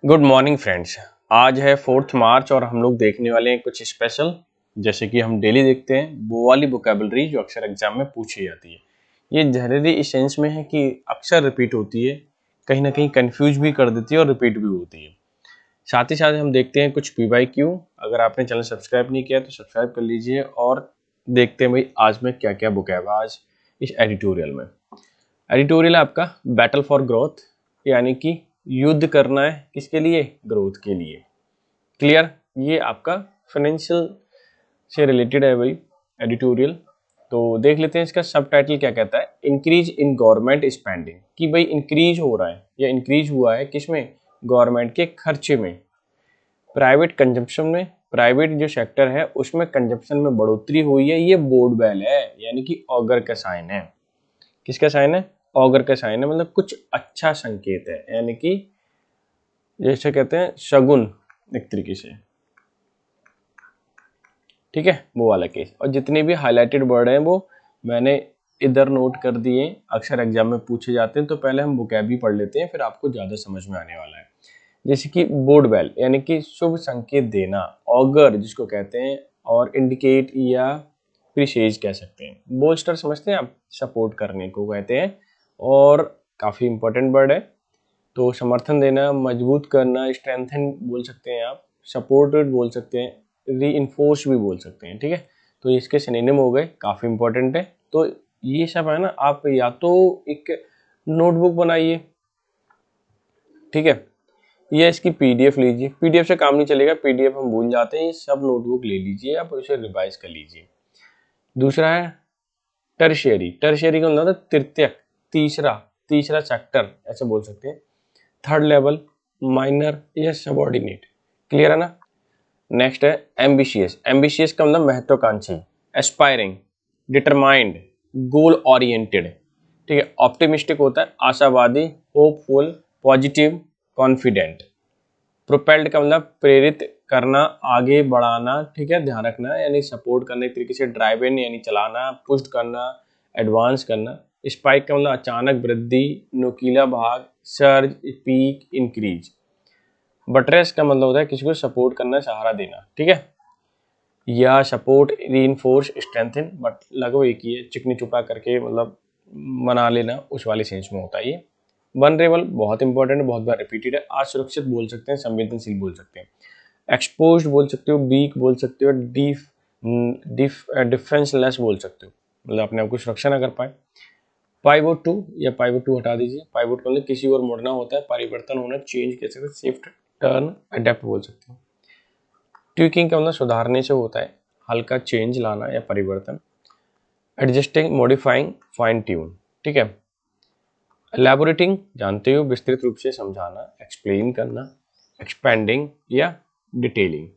Good morning friends. आज है 4 मार्च और हम लोग देखने वाले हैं कुछ स्पेशल, जैसे कि हम डेली देखते हैं वो वाली वोकेबलरी जो अक्सर एग्जाम में पूछी जाती है। ये जरूरी इस सेंस में है कि अक्सर रिपीट होती है, कहीं ना कहीं कंफ्यूज भी कर देती है और रिपीट भी होती है। साथ ही साथ हम देखते हैं कुछ PYQ। अगर आपने चैनल सब्सक्राइब नहीं किया तो सब्सक्राइब कर लीजिए और देखते हैं भाई आज में क्या क्या वोकैब आज इस एडिटोरियल में। एडिटोरियल आपका बैटल फॉर ग्रोथ, यानी कि युद्ध करना है किसके लिए? ग्रोथ के लिए। क्लियर? ये आपका फाइनेंशियल से रिलेटेड है भाई एडिटोरियल। तो देख लेते हैं इसका सब टाइटल क्या कहता है। इंक्रीज इन गवर्नमेंट स्पेंडिंग, कि भाई इंक्रीज हो रहा है या इंक्रीज हुआ है किसमें? गवर्नमेंट के खर्चे में। प्राइवेट कंजम्पशन में, प्राइवेट जो सेक्टर है उसमें कंजम्पशन में बढ़ोतरी हुई है। ये बोर्ड बेल है, यानी कि ऑगर का साइन है। किसका साइन है? ऑगर का साइन है, मतलब कुछ अच्छा संकेत है, यानी कि जैसे कहते हैं शगुन एक तरीके से। ठीक है, वो वाला केस। और जितने भी हाईलाइटेड वर्ड हैं वो मैंने इधर नोट कर दिए, अक्सर एग्जाम में पूछे जाते हैं। तो पहले हम वोकैब पढ़ लेते हैं, फिर आपको ज्यादा समझ में आने वाला है। जैसे कि बोर्ड बेल यानी कि शुभ संकेत देना, ऑगर जिसको कहते हैं, और इंडिकेट या प्रिसेज कह सकते हैं। बोल्स्टर समझते हैं आप? सपोर्ट करने को कहते हैं और काफी इंपॉर्टेंट वर्ड है। तो समर्थन देना, मजबूत करना, स्ट्रेंथन बोल सकते हैं आप, सपोर्टेड बोल सकते हैं, रीइंफोर्स भी बोल सकते हैं। ठीक है, तो इसके सिनोनिम हो गए, काफी इंपॉर्टेंट है। तो ये सब है ना, आप या तो एक नोटबुक बनाइए, ठीक है, या इसकी PDF लीजिए। PDF से काम नहीं चलेगा, PDF हम भूल जाते हैं। ये सब नोटबुक ले लीजिए आप, उसे रिवाइज कर लीजिए। दूसरा है टर्शियरी। टर्शियरी का मतलब तृतीयक, तीसरा तीसरा सेक्टर ऐसे बोल सकते हैं। थर्ड लेवल, माइनर या सबऑर्डिनेट। क्लियर है ना? नेक्स्ट है एम्बिशियस। एम्बिशियस का मतलब महत्वाकांक्षी, एस्पायरिंग, डिटरमाइंड, गोल ओरिएंटेड। ठीक है, ऑप्टिमिस्टिक होता है आशावादी, होपफुल, पॉजिटिव, कॉन्फिडेंट। प्रोपेल्ड का मतलब प्रेरित करना, आगे बढ़ाना। ठीक है, ध्यान रखना, यानी सपोर्ट करने एक तरीके से, ड्राइव इन यानी चलाना, पुश करना, एडवांस करना। स्पाइक का मतलब अचानक वृद्धि, नुकीला भाग, सर्ज, पीक, इंक्रीज। बटरेस का मतलब होता है किसी को सपोर्ट करना, सहारा देना। ठीक है, या सपोर्ट, रीइंफोर्स, स्ट्रेंथन, बट लगभग एक ही है, चिकनी चुपा करके मतलब मना लेना, उस वाले सेंस में होता है ये। वनरेबल बहुत इंपॉर्टेंट है, बहुत बार रिपीटेड है। असुरक्षित बोल सकते हैं, संवेदनशील बोल सकते हैं, एक्सपोज्ड बोल सकते हो, वीक बोल सकते हो, डिफेंसलेस बोल सकते हो, मतलब अपने आप को सुरक्षा ना कर पाए। पाइवोट टू या पाइवोट टू हटा दीजिए। पाइवोट मतलब किसी और मुड़ना होता है, परिवर्तन होना, चेंज कह सकते हैं, शिफ्ट, टर्न, अडेप्ट बोल सकते हैं। ट्विकिंग का मतलब सुधारने से होता है, हल्का चेंज लाना या परिवर्तन। Adjusting, modifying, fine tune. ठीक है, एलैबोरेटिंग जानते हो, विस्तृत रूप से समझाना, एक्सप्लेन करना, एक्सपेंडिंग या डिटेलिंग।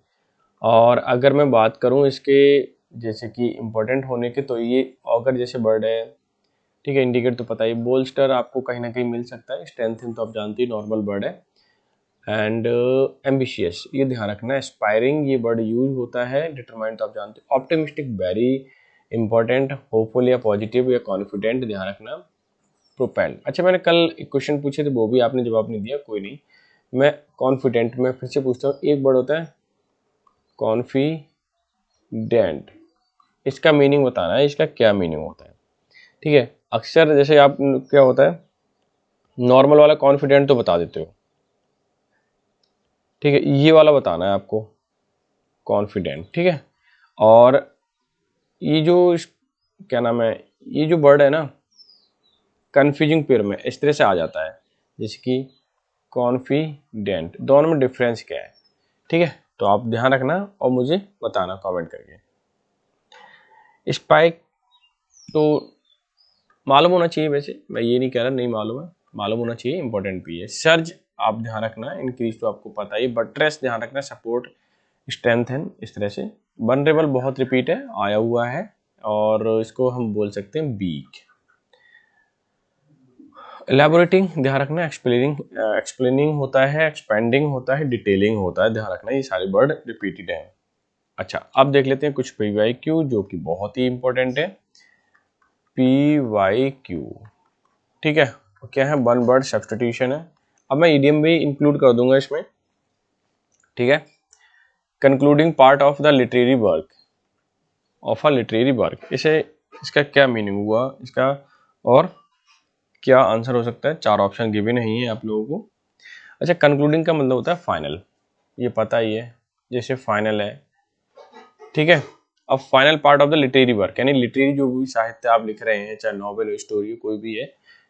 और अगर मैं बात करूं इसके जैसे कि इम्पोर्टेंट होने के, तो ये ऑगर जैसे वर्ड है। ठीक है, इंडिकेट तो पता ही, बोल्स्टर आपको कहीं ना कहीं मिल सकता है, स्ट्रेंथन तो आप जानते ही नॉर्मल वर्ड है। एंड एम्बिशियस ये ध्यान रखना, एस्पायरिंग ये वर्ड यूज होता है, डिटरमाइंड तो आप जानते हो, ऑप्टिमिस्टिक वेरी इंपॉर्टेंट, होपफुल या पॉजिटिव या कॉन्फिडेंट ध्यान रखना, प्रोपेल्ड। अच्छा, मैंने कल एक क्वेश्चन पूछे थे, वो भी आपने जवाब नहीं दिया, कोई नहीं, मैं कॉन्फिडेंट में फिर से पूछता हूँ। एक वर्ड होता है कॉन्फिडेंट, इसका मीनिंग बताना है, इसका क्या मीनिंग होता है। ठीक है, अक्सर जैसे आप क्या होता है, नॉर्मल वाला कॉन्फिडेंट तो बता देते हो, ठीक है, ये वाला बताना है आपको कॉन्फिडेंट। ठीक है, और ये जो क्या नाम है, ये जो वर्ड है ना, कन्फ्यूजिंग पेयर में इस तरह से आ जाता है, जैसे कि कॉन्फिडेंट, दोनों में डिफरेंस क्या है। ठीक है, तो आप ध्यान रखना और मुझे बताना कमेंट करके। स्पाइक तो मालूम होना चाहिए, वैसे मैं ये नहीं कह रहा नहीं मालूम है, मालूम होना चाहिए, इंपॉर्टेंट भी है। सर्ज आप ध्यान रखना, इंक्रीज तो आपको पता ही, बट्रेस ध्यान रखना, सपोर्ट, स्ट्रेंथन, इस तरह से। वनरेबल बहुत रिपीट है, आया हुआ है, और इसको हम बोल सकते हैं वीक। एलैबोरेटिंग ध्यान रखना, एक्सप्लेनिंग होता है, एक्सपेंडिंग होता है, डिटेलिंग होता है, ध्यान रखना, ये सारे वर्ड रिपीटेड हैं। अच्छा, अब देख लेते हैं कुछ PYQ जो कि बहुत ही इंपॉर्टेंट है। PYQ, ठीक है, क्या है? वन वर्ड सब्स्टिट्यूशन है, अब मैं ईडियम भी इंक्लूड कर दूंगा इसमें, ठीक है। Concluding part of the literary work of a literary work, इसे इसका क्या मीनिंग हुआ इसका, और क्या आंसर हो सकता है। 4 ऑप्शन गिवन नहीं है आप लोगों को। अच्छा, कंक्लूडिंग का मतलब होता है फाइनल, ये पता ही है, जैसे फाइनल है, ठीक है। अब final part of the literary work, यानी लिटरेरी जो भी साहित्य आप लिख रहे हैं, चाहे नॉवेल हो, स्टोरी हो, कोई भी है,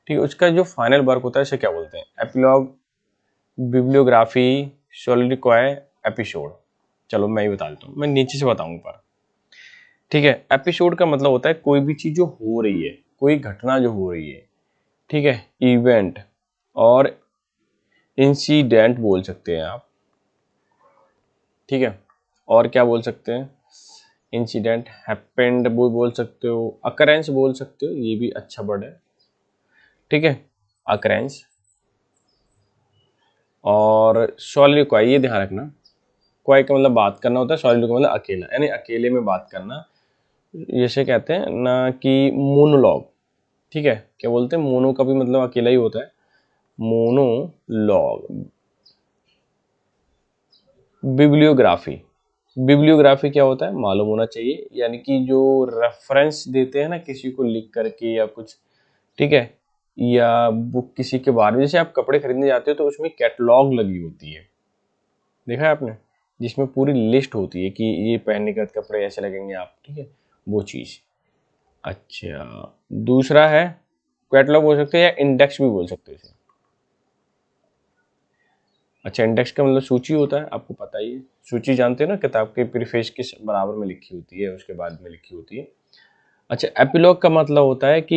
ठीक है, उसका जो फाइनल वर्क होता है इसे क्या बोलते हैं। Epilogue, bibliography, soliloquy, episode. चलो मैं ही बता देता हूँ, मैं नीचे से बताऊंगा पर, ठीक है। एपिसोड का मतलब होता है कोई भी चीज जो हो रही है, कोई घटना जो हो रही है, ठीक है, इवेंट और इंसिडेंट बोल सकते हैं आप, ठीक है। और क्या बोल सकते हैं, इंसिडेंट, हैपेंड वो बोल सकते हो, अकरेंस बोल सकते हो, ये भी अच्छा वर्ड है, ठीक है, अकरेंस। और सॉलिलोक्वाई, ये ध्यान रखना, क्वाई का मतलब बात करना होता है, सॉलिलोक्वाई का मतलब अकेला, यानी अकेले में बात करना, जैसे कहते हैं ना कि मोनोलॉग, ठीक है। क्या बोलते हैं, मोनो का भी मतलब अकेला ही होता है, मोनोलॉग। बिब्लियोग्राफी, बिब्लियोग्राफी क्या होता है मालूम होना चाहिए, यानी कि जो रेफरेंस देते हैं ना किसी को लिख करके या कुछ, ठीक है, या बुक किसी के बारे में, जैसे आप कपड़े खरीदने जाते हो तो उसमें कैटलॉग लगी होती है, देखा है आपने, जिसमें पूरी लिस्ट होती है कि ये पहनने के बाद कपड़े ऐसे लगेंगे आप, ठीक है, वो चीज़। अच्छा, दूसरा है कैटलॉग बोल सकते हैं या इंडेक्स भी बोल सकते हैं इसे। अच्छा, इंडेक्स का मतलब सूची होता है, आपको पता ही है, सूची जानते हैं ना, किताब के प्रीफेस के बराबर में लिखी होती है, उसके बाद में लिखी होती है। अच्छा, एपिलॉग का मतलब होता है कि,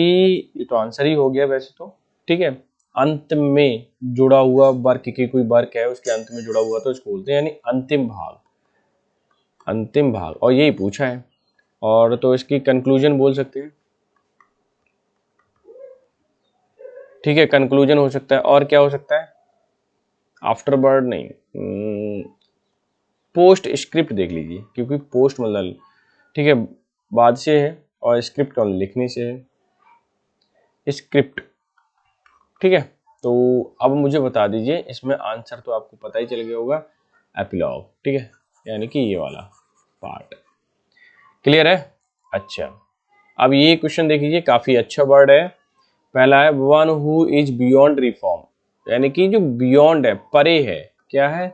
ये तो आंसर ही हो गया वैसे तो, ठीक है, अंत में जुड़ा हुआ वर्क, की कोई वर्क है उसके अंत में जुड़ा हुआ तो उसको बोलते हैं, यानी अंतिम भाग, अंतिम भाग, और यही पूछा है। और तो इसकी कंक्लूजन बोल सकते हैं, ठीक है, कंक्लूजन हो सकता है। और क्या हो सकता है, आफ्टर बर्ड नहीं, पोस्ट स्क्रिप्ट देख लीजिए, क्योंकि पोस्ट मतलब, ठीक है, बाद से है, और स्क्रिप्ट का लिखने से है, स्क्रिप्ट, ठीक है। तो अब मुझे बता दीजिए, इसमें आंसर तो आपको पता ही चल गया होगा, एपिलॉग, ठीक है, यानी कि ये वाला पार्ट। क्लियर है। अच्छा, अब ये क्वेश्चन देख लीजिए, काफी अच्छा वर्ड है। पहला है one who is beyond reform, यानी कि जो बियॉन्ड है, परे है, क्या है,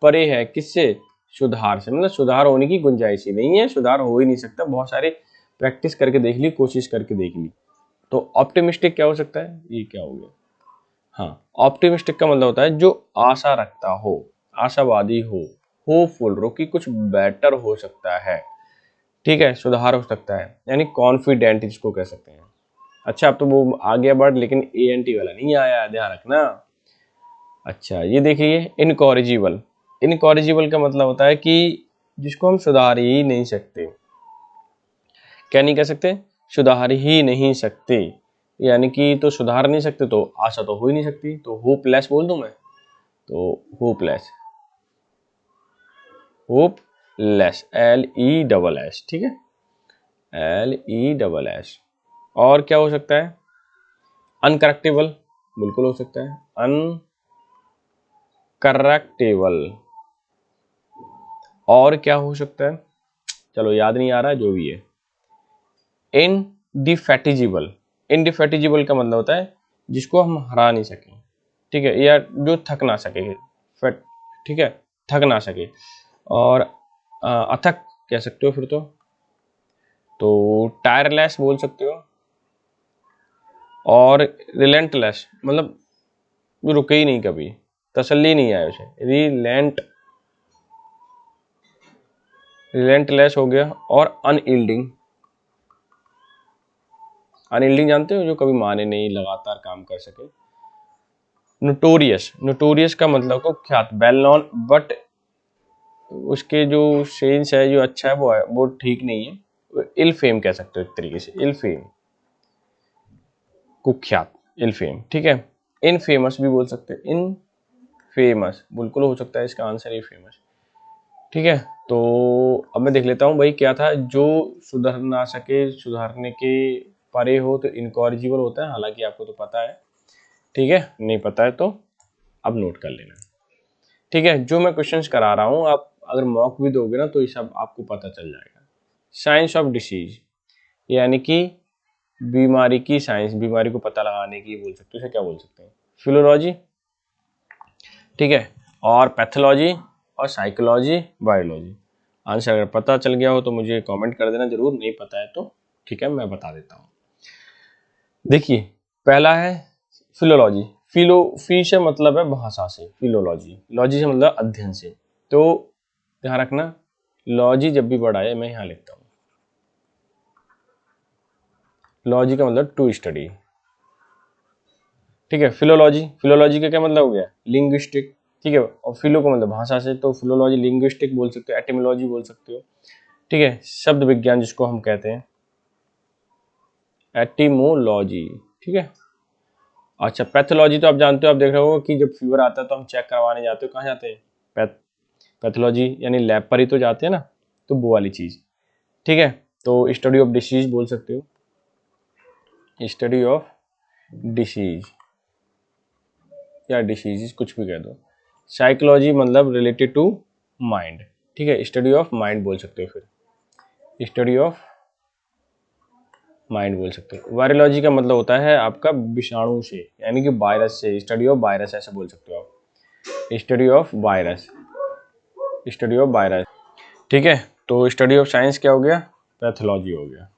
परे है, किससे, सुधार से, मतलब सुधार होने की गुंजाइश ही नहीं है, सुधार हो ही नहीं सकता, बहुत सारे प्रैक्टिस करके देख ली, कोशिश करके देख ली। तो ऑप्टिमिस्टिक क्या हो सकता है, ये क्या हो गया, हाँ, ऑप्टिमिस्टिक का मतलब होता है जो आशा रखता हो, आशावादी हो, होपफुल रो कि कुछ बेटर हो सकता है, ठीक है, सुधार हो सकता है, यानी कॉन्फिडेंट इसको कह सकते हैं। अच्छा, अब तो वो आ गया वर्ड, लेकिन ए एन टी वाला नहीं आया, ध्यान रखना। अच्छा, ये देखिए, इनकॉरिजिबल, इनकॉरिजिबल का मतलब होता है कि जिसको हम सुधार ही नहीं सकते, क्या नहीं कर सकते, सुधार ही नहीं सकते, यानी कि तो सुधार नहीं सकते तो आशा तो हो ही नहीं सकती, तो होपलेस बोल दूं मैं, तो hopeless, hopeless, L E double S, ठीक है, एल ई डबल एस। और क्या हो सकता है, अनकरेक्टेबल, बिल्कुल हो सकता है, अनकरेक्टेबल। और क्या हो सकता है, चलो याद नहीं आ रहा, जो भी है, इनडिफेटिजिबल, इनडिफेटिजिबल का मतलब होता है जिसको हम हरा नहीं सके, ठीक है, या जो थक ना सके, फट, ठीक है, थक ना सके। और अथक कह सकते हो फिर तो टायरलेस बोल सकते हो। और रिलेंटलेस मतलब रुके ही नहीं कभी, तसल्ली नहीं आया उसे, रिलेंटलेस हो गया। और अनयील्डिंग, अनयील्डिंग जानते हो, जो कभी माने नहीं, लगातार काम कर सके। नोटोरियस, नोटोरियस का मतलब को ख्यात, वेल नॉन, बट उसके जो सेंस है, जो अच्छा है, वो ठीक नहीं है, इल फेम कह सकते हो एक तरीके से, इल फेम, कुख्यात, इल फेम, ठीक है। इन फेमस भी बोल सकते हैं, इन फेमस बिल्कुल हो सकता है, इसका आंसर ही फेमस, ठीक है। तो अब मैं देख लेता हूँ भाई, क्या था, जो सुधर ना सके, सुधारने के परे हो तो इनकॉरिजिबल होता है, हालांकि आपको तो पता है, ठीक है, नहीं पता है तो अब नोट कर लेना, ठीक है। जो मैं क्वेश्चंस करा रहा हूँ, आप अगर मॉक भी दोगे ना तो ये सब आपको पता चल जाएगा। साइंस ऑफ डिसीज यानी कि बीमारी की साइंस, बीमारी को पता लगाने की बोल सकते हो, इसे क्या बोल सकते हैं, फिलोलॉजी, ठीक है। और पैथोलॉजी और साइकोलॉजी, बायोलॉजी। आंसर अगर पता चल गया हो तो मुझे कमेंट कर देना जरूर, नहीं पता है तो ठीक है मैं बता देता हूँ। देखिए पहला है फिलोलॉजी। फी से मतलब है भाषा से, फिलोलॉजी, लॉजी से मतलब अध्ययन से। तो ध्यान रखना, लॉजी जब भी वर्ड आए मैं यहाँ लिखता हूँ, लॉजी का मतलब टू स्टडी, ठीक है। फिलोलॉजी, फिलोलॉजी का क्या मतलब हो गया, लिंग्विस्टिक, ठीक है। और फिलो का मतलब भाषा से, तो फिलोलॉजी लिंग्विस्टिक बोल सकते हो, एटिमोलॉजी बोल सकते हो, ठीक है। शब्द विज्ञान जिसको हम कहते हैं एटिमोलॉजी, ठीक है। अच्छा पैथोलॉजी तो आप जानते हो, आप देख रहे हो कि जब फीवर आता है तो हम चेक करवाने जाते हो, कहाँ जाते हैं, पैथोलॉजी यानी लैब पर ही तो जाते हैं ना, तो वो वाली चीज, ठीक है। तो स्टडी ऑफ डिसीज बोल सकते हो, स्टडी ऑफ डिसीज या डिसीज कुछ भी कह दो। साइकोलॉजी मतलब रिलेटेड टू माइंड, ठीक है, स्टडी ऑफ माइंड बोल सकते हो, फिर स्टडी ऑफ माइंड बोल सकते हो। वायरोलॉजी का मतलब होता है आपका विषाणु से, यानी कि वायरस से, स्टडी ऑफ वायरस ऐसे बोल सकते हो आप, study of virus, study of virus, ठीक है। तो स्टडी ऑफ साइंस क्या हो गया, पैथोलॉजी हो गया,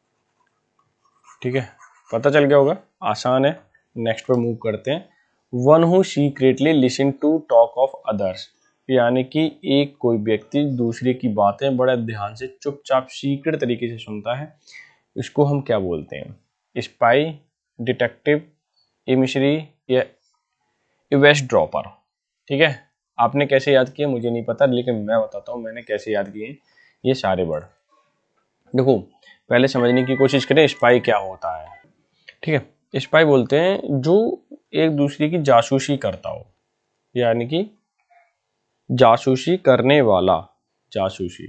ठीक है। पता चल गया होगा, आसान है। नेक्स्ट पे मूव करते हैं। One who secretly listen to talk of others, यानी कि एक कोई व्यक्ति दूसरे की बातें बड़े ध्यान से चुपचाप सीक्रेट तरीके से सुनता है, इसको हम क्या बोलते हैं, स्पाई, डिटेक्टिव, इमिशरी या इवेस्ट ड्रॉपर, ठीक है। आपने कैसे याद किया मुझे नहीं पता, लेकिन मैं बताता हूँ मैंने कैसे याद किए ये सारे वर्ड। देखो पहले समझने की कोशिश करें स्पाई क्या होता है, ठीक है। स्पाई बोलते हैं जो एक दूसरे की जासूसी करता हो, यानी कि जासूसी करने वाला, जासूसी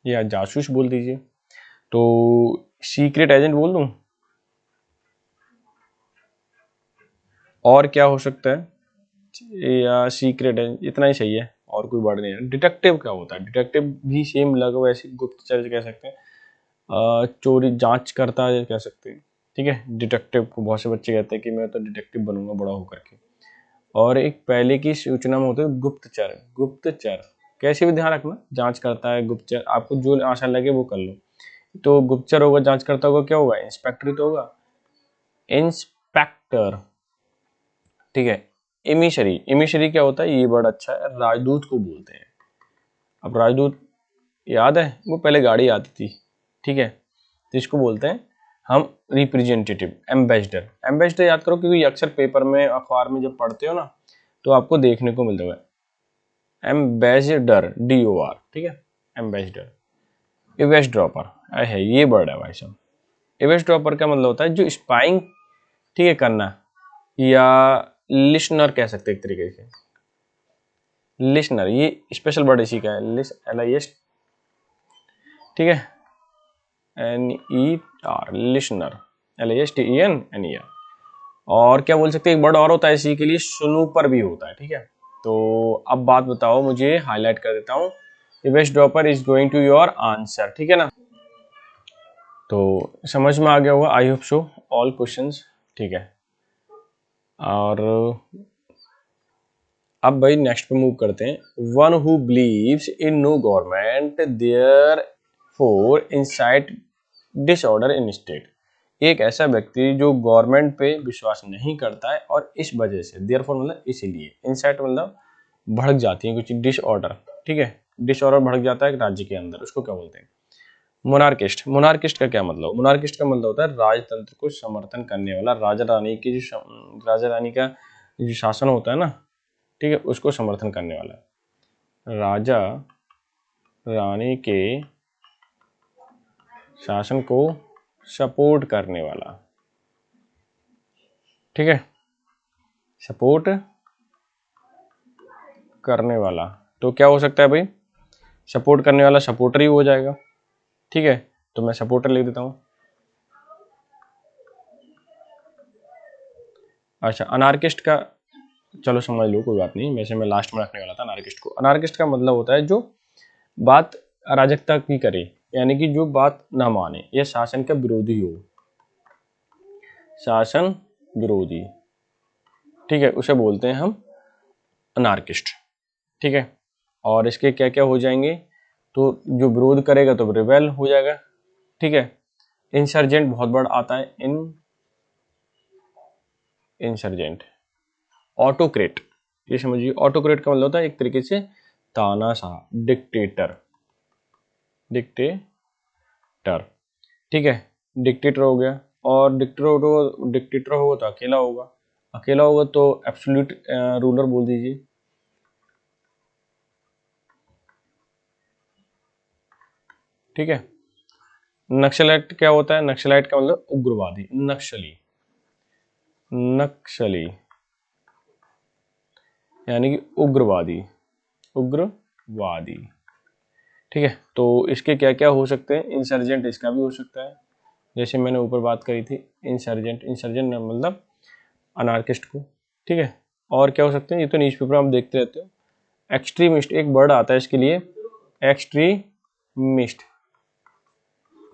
या जासूस बोल दीजिए। तो सीक्रेट एजेंट बोल दूं, और क्या हो सकता है, या सीक्रेट एजेंट, इतना ही सही है, और कोई वर्ड नहीं है। डिटेक्टिव क्या होता है, डिटेक्टिव भी सेम लगभग ऐसे गुप्तचर कह सकते हैं, चोरी जांच करता है कह सकते हैं, ठीक है। डिटेक्टिव को बहुत से बच्चे कहते हैं कि मैं तो डिटेक्टिव बनूंगा बड़ा होकर के। और एक पहले की सूचना में होते है गुप्तचर, गुप्तचर कैसे भी ध्यान रखना, जांच करता है गुप्तचर, आपको जो आसान लगे वो कर लो। तो गुप्तचर होगा, जांच करता होगा, क्या होगा, इंस्पेक्टर तो होगा, इंस्पेक्टर, ठीक है। इमिशरी, इमिशरी क्या होता है, ये वर्ड अच्छा है, राजदूत को बोलते हैं। अब राजदूत याद है, वो पहले गाड़ी आती थी, ठीक है, तो इसको बोलते हैं हम रिप्रेजेंटेटिव, एम्बेसडर, एम्बेसडर याद करो क्योंकि अक्सर पेपर में अखबार में जब पढ़ते हो ना तो आपको देखने को मिलता है एम्बेसडर, DOR, ठीक है, एम्बेसडर। इवेस्ट ड्रॉपर है ये वर्ड है भाई साहब। इवेस्ट ड्रॉपर का मतलब होता है जो स्पाइंग, ठीक है, करना, या लिसनर कह सकते हैं एक तरीके से, लिसनर, ये स्पेशल वर्ड इसी का है, LIS, ठीक है, NER, लिसनर, LISTENER। और क्या बोल सकते हैं, एक वर्ड और होता है इसी के लिए, स्नूपर भी होता है, ठीक है। तो अब बात बताओ, मुझे हाईलाइट कर देता हूँ, इवेस्ट dropper is going to your answer, ठीक है ना। तो समझ में आ गया होगा, I hope so, all questions, ठीक है। और अब भाई नेक्स्ट पे मूव करते हैं। One who believes in no government there for insight disorder in state, एक ऐसा व्यक्ति जो गवर्नमेंट पे विश्वास नहीं करता है और इस वजह से, देयर फोर मतलब इसीलिए, इंसाइट मतलब भड़क जाती है कुछ डिसऑर्डर, ठीक है, डिसऑर्डर भड़क जाता है एक राज्य के अंदर, उसको क्या बोलते हैं, मोनार्किस्ट। मोनार्किस्ट का क्या मतलब, मोनार्किस्ट का मतलब होता है राजतंत्र को समर्थन करने वाला, राजा रानी की जो राजा रानी का जो शासन होता है ना, ठीक है, उसको समर्थन करने वाला, राजा रानी के शासन को सपोर्ट करने वाला, ठीक है, सपोर्ट करने वाला। तो क्या हो सकता है भाई, सपोर्ट करने वाला सपोर्टर ही हो जाएगा, ठीक है। तो मैं सपोर्टर लिख देता हूं। अच्छा अनार्किस्ट का चलो समझ लो, कोई बात नहीं, वैसे मैं लास्ट में रखने वाला था अनार्किस्ट को। अनार्किस्ट का मतलब होता है जो बात अराजकता की करे, यानी कि जो बात ना माने या शासन का विरोधी हो, शासन विरोधी, ठीक है, उसे बोलते हैं हम अनार्किस्ट, ठीक है। और इसके क्या क्या हो जाएंगे, तो जो विरोध करेगा तो रिबेल हो जाएगा, ठीक है। इंसर्जेंट बहुत बड़ा आता है, इंसर्जेंट। ऑटोक्रेट, ये समझिए, ऑटोक्रेट का मतलब होता है एक तरीके से तानाशाह, डिक्टेटर, डिक्टेटर, ठीक है, डिक्टेटर हो गया। और डिक्टेटर होगा तो अकेला होगा, अकेला होगा तो एब्सोल्यूट रूलर बोल दीजिए, ठीक है। नक्सलाइट क्या होता है, नक्सलाइट का मतलब उग्रवादी, नक्सली, नक्सली यानी कि उग्रवादी, उग्रवादी, ठीक है। तो इसके क्या क्या हो सकते हैं, इंसर्जेंट इसका भी हो सकता है, जैसे मैंने ऊपर बात करी थी, इंसर्जेंट, इंसर्जेंट मतलब अनार्किस्ट को, ठीक है। और क्या हो सकते हैं, ये तो न्यूज़पेपर आप देखते रहते हो। एक्सट्रीमिस्ट, एक वर्ड आता है इसके लिए, एक्सट्रीमिस्ट,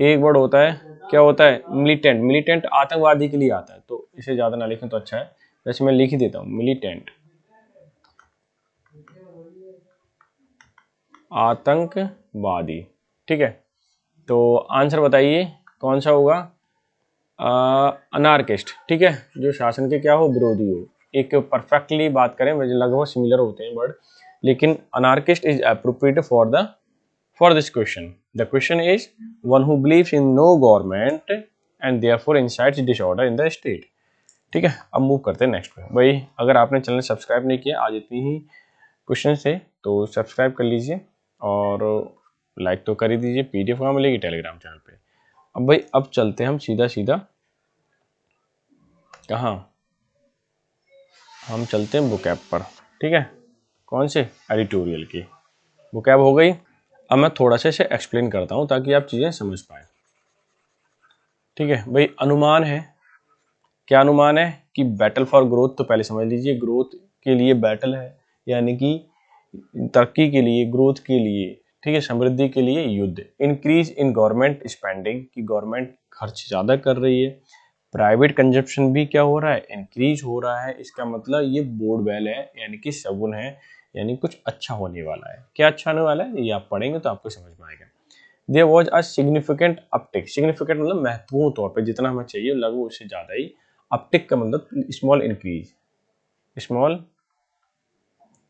एक वर्ड होता है, क्या होता है, मिलिटेंट, मिलिटेंट आतंकवादी के लिए आता है, तो इसे ज्यादा ना लिखें तो अच्छा है, वैसे मैं लिख ही देता हूँ, मिलिटेंट, आतंकवादी, ठीक है। तो आंसर बताइए कौन सा होगा, अनार्किस्ट, ठीक है, जो शासन के क्या हो, विरोधी हो। एक परफेक्टली बात करें, वैसे लगभग सिमिलर होते हैं वर्ड, लेकिन anarchist is appropriate for this question. The question is one who believes in no government and therefore insights disorder in the state, ठीक है। अब मूव करते हैं नेक्स्ट पे। भाई अगर आपने चैनल सब्सक्राइब नहीं किया, आज इतनी ही क्वेश्चन से, तो सब्सक्राइब कर लीजिए और लाइक तो कर ही दीजिए। पीडीएफ कहाँ मिलेगी, टेलीग्राम चैनल पे। अब भाई अब चलते हैं हम सीधा सीधा कहाँ, हम चलते हैं बुकैब पर, ठीक है। कौन से, एडिटोरियल की बुकैब हो गई। अब मैं थोड़ा सा इसे एक्सप्लेन करता हूँ ताकि आप चीज़ें समझ पाए, ठीक है। भाई अनुमान है, क्या अनुमान है कि बैटल फॉर ग्रोथ, तो पहले समझ लीजिए, ग्रोथ के लिए बैटल है, यानी कि तरक्की के लिए, ग्रोथ के लिए, ठीक है, समृद्धि के लिए युद्ध। इंक्रीज इन गवर्नमेंट स्पेंडिंग, की गवर्नमेंट खर्च ज़्यादा कर रही है। प्राइवेट कंजप्शन भी क्या हो रहा है, इंक्रीज हो रहा है। इसका मतलब ये बोर्ड वेल है, यानी कि सगुन है, यानी कुछ अच्छा होने वाला है। क्या अच्छा होने वाला है, ये आप पढ़ेंगे तो आपको समझ में आएगा। There was a significant uptick, significant मतलब महत्वपूर्ण तौर पे, जितना हमें चाहिए लगभग उससे ज़्यादा ही। अपटिक का मतलब स्मॉल इंक्रीज, स्मॉल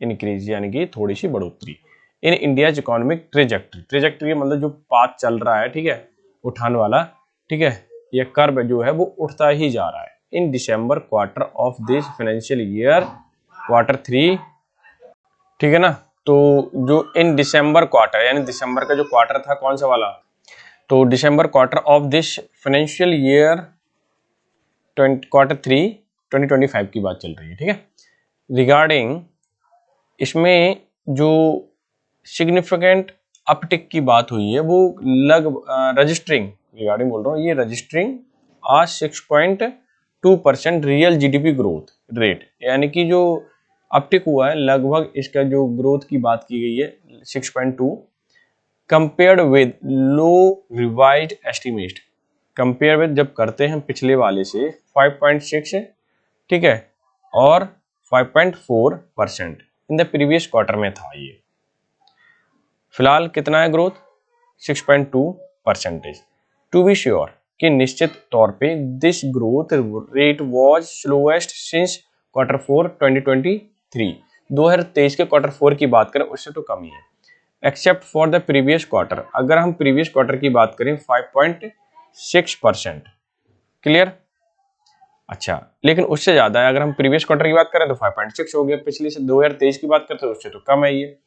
इंक्रीज यानी कि थोड़ी सी बढ़ोतरी in India's economic trajectory, trajectory मतलब जो पाथ चल रहा है, ठीक है, उठान वाला, ठीक है, ये कर्व जो है वो उठता ही जा रहा है। In December quarter of this financial year, quarter 3, ठीक है ना। तो जो इन दिसंबर क्वार्टर, यानी दिसंबर का जो क्वार्टर था कौन सा वाला, तो December quarter of this financial year, quarter 3 2025 की बात चल रही है, ठीक है। रिगार्डिंग, इसमें जो सिग्निफिकेंट अपटिक की बात हुई है वो रजिस्टरिंग, रिगार्डिंग बोल रहा हूँ, ये रजिस्टरिंग आज 6.2% रियल जीडीपी ग्रोथ रेट, यानी कि जो अपटिक हुआ है लगभग, इसका जो ग्रोथ की बात की गई है 6.2, compared with low revised estimate, compare with जब करते हैं पिछले वाले से 5.6, ठीक है, और 5.4% इन द प्रीवियस क्वार्टर में था ये। फिलहाल कितना है ग्रोथ, 6.2%। टू बी श्योर कि निश्चित तौर पे this growth rate was slowest since quarter 4 2023, 2023 के क्वार्टर 4 की बात करें उससे तो कम ही है, except for the previous quarter, अगर हम प्रीवियस क्वार्टर की बात करें 5.6%, क्लियर। अच्छा, लेकिन उससे ज्यादा है, अगर हम प्रीवियस क्वार्टर की बात करें तो 5.6 हो गया, पिछले से 2023 की बात करते हैं उससे तो कम है ये।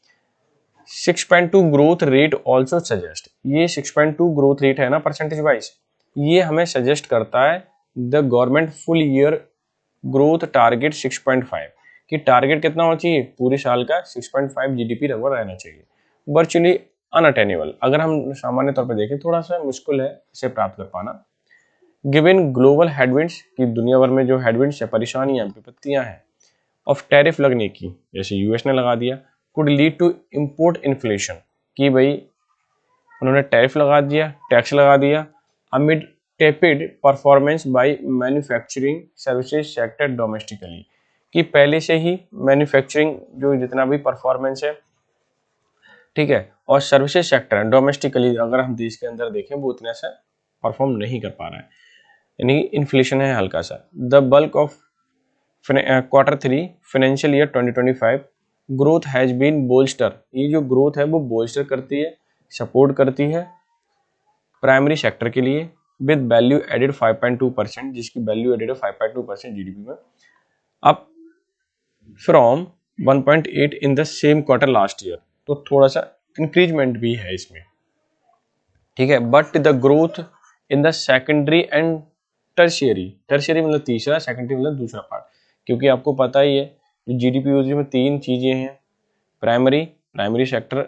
6.2 ग्रोथ रेट ऑल्सो सजेस्ट, ये 6.2 ग्रोथ रेट है ना परसेंटेज वाइज, ये हमें सजेस्ट करता है the government full year growth target 6.5, कि टारगेट कितना होना चाहिए पूरे साल का, 6.5 जीडीपी लगभग रहना चाहिए, वर्चुअली अनअटेनेबल। अगर हम सामान्य तौर पर देखें थोड़ा सा मुश्किल है इसे प्राप्त कर पाना, गिवन ग्लोबल हेडविंड्स, की दुनिया भर में जो हेडविंड्स है, परेशानियां, विपत्तियां हैं, ऑफ टैरिफ लगने की, जैसे यूएस ने लगा दिया, could lead to import inflation, कि भाई उन्होंने टैरिफ लगा दिया, टैक्स लगा दिया, amid tepid performance by manufacturing services sector domestically, कि पहले से ही मैन्युफैक्चरिंग जो जितना भी परफॉर्मेंस है, ठीक है, और सर्विसेज सेक्टर है डोमेस्टिकली अगर हम देश के अंदर देखें वो उतना सा परफॉर्म नहीं कर पा रहा है, यानी इन्फ्लेशन है हल्का सा। The bulk of Q3 financial year 2025 growth has been bolster, ये जो ग्रोथ है वो बोल्स्टर करती है, सपोर्ट करती है प्राइमरी सेक्टर के लिए, विद वैल्यू एडेड 5.2%, जिसकी वैल्यू एडेड है 5.2% जीडीपी में, up from 1.8 in the same quarter last year, तो थोड़ा सा इंक्रीजमेंट भी है इसमें, ठीक है। But the growth in the secondary and tertiary, tertiary मतलब तीसरा, सेकेंडरी मतलब दूसरा पार्ट, क्योंकि आपको पता ही है जो जीडीपी होती है में तीन चीजें हैं, प्राइमरी, प्राइमरी सेक्टर,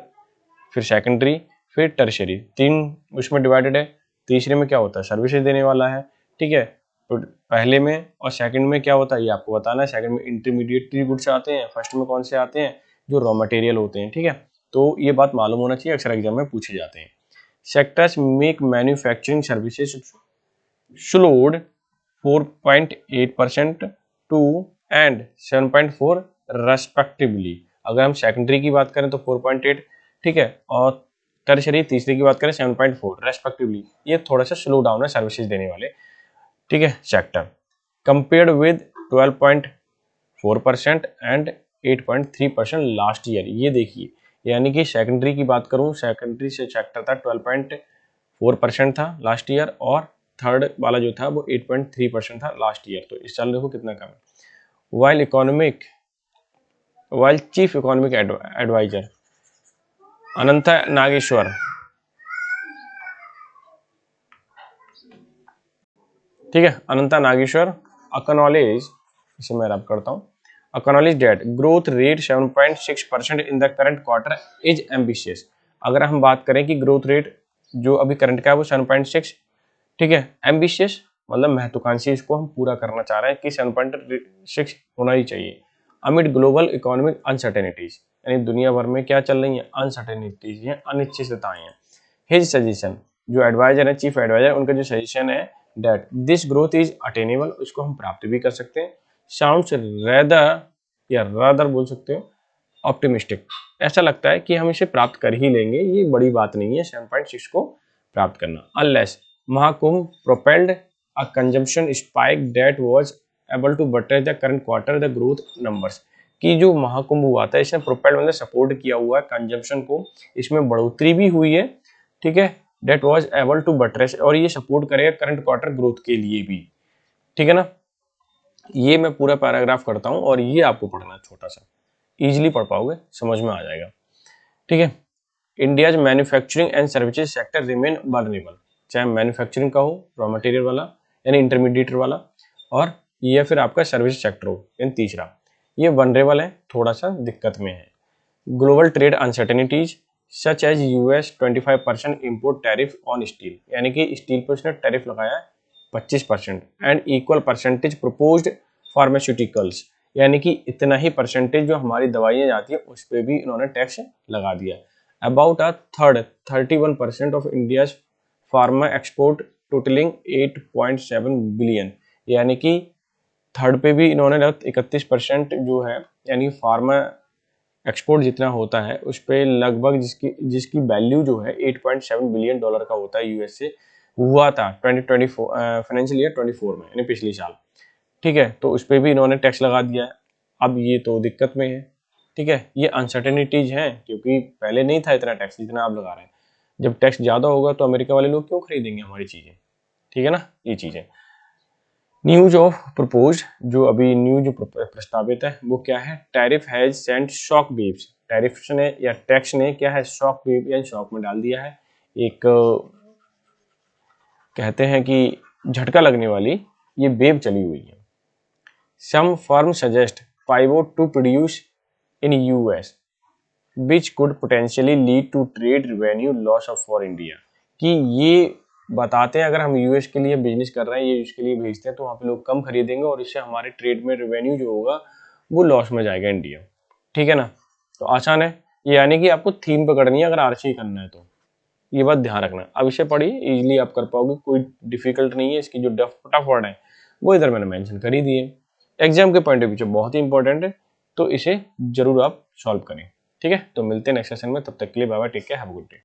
फिर सेकेंडरी, फिर टर्शियरी, तीन उसमें डिवाइडेड है। तीसरे में क्या होता है, सर्विसेज देने वाला है, ठीक है। तो पहले में और सेकंड में क्या होता है ये आपको बताना है। सेकंड में इंटरमीडिएट गुड्स आते हैं, फर्स्ट में कौन से आते हैं, जो रॉ मटेरियल होते हैं, ठीक है। तो ये बात मालूम होना चाहिए, अक्सर एग्जाम में पूछे जाते हैं। Sectors make manufacturing services slowed 4.8% to and 7.4 respectively. अगर हम सेकेंडरी की बात करें तो 4.8, ठीक है, और टर्शरी तीसरी की बात करें 7.4 रेस्पेक्टिवली। ये थोड़ा सा स्लो डाउन है सर्विसेज देने वाले, ठीक है, sector, compared with 12.4% and 8.3% last year. ये देखिए, यानी कि सेकेंडरी की बात करूं, सेकेंडरी से सेक्टर था 12.4% था लास्ट ईयर, और थर्ड वाला जो था वो 8.3% था लास्ट ईयर। तो इस साल देखो कितना कम है। वाइल चीफ इकोनॉमिक एडवाइजर अनंता नागेश्वर, ठीक है, अनंता नागेश्वर अकनॉलेज, इसे मैं रब करता हूँ, acknowledge that growth rate 7.6% in the current quarter is ambitious. अगर हम बात करें कि ग्रोथ रेट जो अभी करंट का है वो 7.6, ठीक है, एम्बिशियस मतलब महत्वाकांक्षी, इसको हम पूरा करना चाह रहे हैं कि 7.6 होना ही चाहिए। अमिड ग्लोबल इकोनॉमिक अनसर्टेनिटीज, यानी दुनिया भर में क्या चल रही है, अनसर्टेनिटीज हैं, अनिश्चितताएं हैं। हिज सजेशन, जो एडवाइजर है, चीफ एडवाइजर, उनका जो सजेशन है that this growth is attainable, उसको हम प्राप्त भी कर सकते हैं। साउंड्स रेदर, या रादर बोल सकते हो, ऑप्टिमिस्टिक, ऐसा लगता है कि हम इसे प्राप्त कर ही लेंगे, ये बड़ी बात नहीं है 7.6 को प्राप्त करना। Unless Mahakumbh propelled a consumption spike that was able to butter the current quarter the growth numbers, कि जो महाकुंभ हुआ था इसने प्रोपेल्ड मतलब सपोर्ट किया हुआ है कंजम्पशन को, इसमें बढ़ोतरी भी हुई है, ठीक है, that was able to buttress, और ये सपोर्ट करेगा करंट क्वार्टर ग्रोथ के लिए भी, ठीक है ना। ये मैं पूरा पैराग्राफ करता हूँ और ये आपको पढ़ना है, छोटा सा इजीली पढ़ पाओगे, समझ में आ जाएगा, ठीक है। India's manufacturing and services sector remain vulnerable, चाहे मैन्युफैक्चरिंग का हो, रॉ मटेरियल वाला यानी इंटरमीडिएट वाला, और या फिर आपका सर्विस सेक्टर हो, यानी तीसरा, ये वनरेबल है, थोड़ा सा दिक्कत में है। Global trade uncertainties such as US 25% import tariff on steel, यानी कि स्टील पर उसने टैरिफ लगाया 25%, and equal percentage proposed pharmaceuticals, यानी कि इतना ही परसेंटेज जो हमारी दवाइयाँ जाती है उस पर भी इन्होंने टैक्स लगा दिया। About a third 31% of India's pharma export totalling 8.7 billion, यानी कि थर्ड पे भी इन्होंने 31% जो है, यानी फार्मा एक्सपोर्ट जितना होता है उस पर लगभग जिसकी जिसकी वैल्यू जो है 8.7 बिलियन डॉलर का होता है यूएस से, हुआ था 2024 फाइनेंशियल ईयर 24 में, यानी पिछले साल, ठीक है। तो उस पर भी इन्होंने टैक्स लगा दिया है, अब ये तो दिक्कत में है, ठीक है। ये अनसर्टेनिटीज हैं क्योंकि पहले नहीं था इतना टैक्स जितना आप लगा रहे हैं, जब टैक्स ज़्यादा होगा तो अमेरिका वाले लोग क्यों खरीदेंगे हमारी चीज़ें, ठीक है ना, ये चीज़ें। न्यूज ऑफ प्रपोज, जो अभी न्यूज प्रस्तावित है वो क्या है, tariff has sent shock waves, tariff ने या टैक्स ने क्या है, शॉक वेव या शॉक में डाल दिया है, एक कहते हैं कि झटका लगने वाली ये वेव चली हुई है। Some firm suggest pivot to produce in US which could potentially lead to trade revenue loss of for India, कि ये बताते हैं अगर हम यूएस के लिए बिजनेस कर रहे हैं, ये यूएस के लिए भेजते हैं तो वहाँ पे लोग कम खरीदेंगे और इससे हमारे ट्रेड में रेवेन्यू जो होगा वो लॉस में जाएगा इंडिया। ठीक है ना, तो आसान है ये, यानी कि आपको थीम पकड़नी है अगर आर्चरी करना है तो, ये बात ध्यान रखना। अब इसे पढ़िए, इजीली आप कर पाओगे, कोई डिफिकल्ट नहीं है। इसकी जो टफ वर्ड है वो इधर मैंने मेंशन कर ही दिए, एग्जाम के पॉइंट ऑफ व्यू से बहुत ही इंपॉर्टेंट है, तो इसे जरूर आप सॉल्व करें। ठीक है, तो मिलते हैं नेक्स्ट सेशन में, तब तक के लिए bye bye, take care, have a good day.